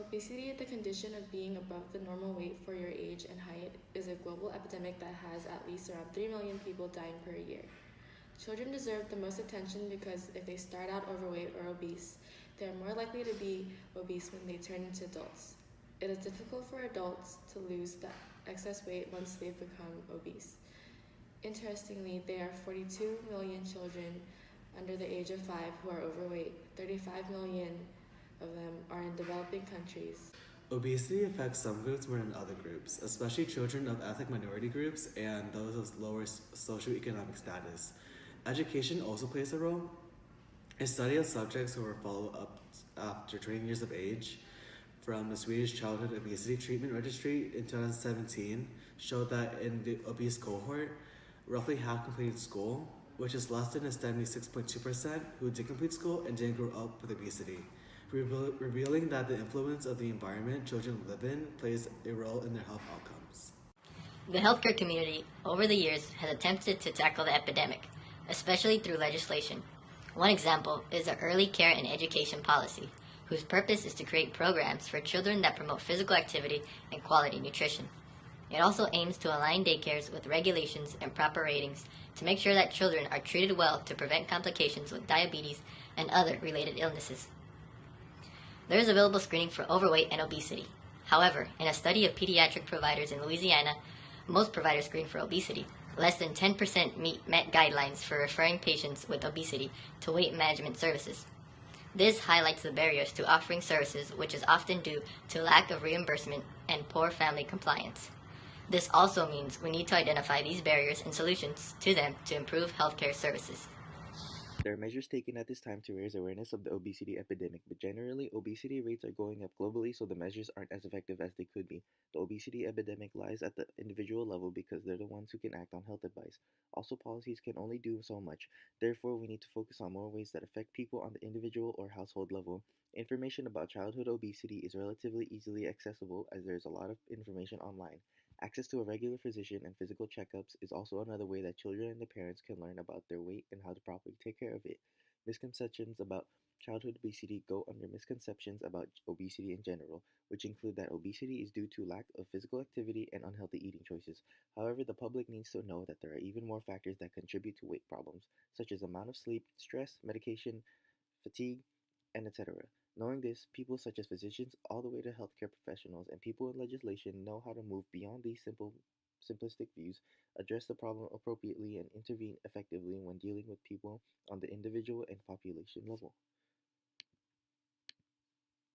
Obesity, the condition of being above the normal weight for your age and height, is a global epidemic that has at least around 3 million people dying per year. Children deserve the most attention because if they start out overweight or obese, they are more likely to be obese when they turn into adults. It is difficult for adults to lose the excess weight once they've become obese. Interestingly, there are 42 million children under the age of 5 who are overweight. 35 million of them are in developing countries. Obesity affects some groups more than other groups, especially children of ethnic minority groups and those of lower socioeconomic status. Education also plays a role. A study of subjects who were followed up after 20 years of age from the Swedish Childhood Obesity Treatment Registry in 2017 showed that in the obese cohort, roughly half completed school, which is less than the 76.2% who did complete school and didn't grow up with obesity, revealing that the influence of the environment children live in plays a role in their health outcomes. The healthcare community, over the years, has attempted to tackle the epidemic, especially through legislation. One example is the Early Care and Education Policy, whose purpose is to create programs for children that promote physical activity and quality nutrition. It also aims to align daycares with regulations and proper ratings to make sure that children are treated well to prevent complications with diabetes and other related illnesses. There is available screening for overweight and obesity. However, in a study of pediatric providers in Louisiana, most providers screen for obesity. Less than 10% met guidelines for referring patients with obesity to weight management services. This highlights the barriers to offering services, which is often due to lack of reimbursement and poor family compliance. This also means we need to identify these barriers and solutions to them to improve healthcare services. There are measures taken at this time to raise awareness of the obesity epidemic, but generally, obesity rates are going up globally, so the measures aren't as effective as they could be. The obesity epidemic lies at the individual level because they're the ones who can act on health advice. Also, policies can only do so much. Therefore, we need to focus on more ways that affect people on the individual or household level. Information about childhood obesity is relatively easily accessible as there is a lot of information online. Access to a regular physician and physical checkups is also another way that children and their parents can learn about their weight and how to properly take care of it. Misconceptions about childhood obesity go under misconceptions about obesity in general, which include that obesity is due to lack of physical activity and unhealthy eating choices. However, the public needs to know that there are even more factors that contribute to weight problems, such as amount of sleep, stress, medication, fatigue, and etc. Knowing this, people such as physicians all the way to healthcare professionals and people in legislation know how to move beyond these simplistic views, address the problem appropriately, and intervene effectively when dealing with people on the individual and population level.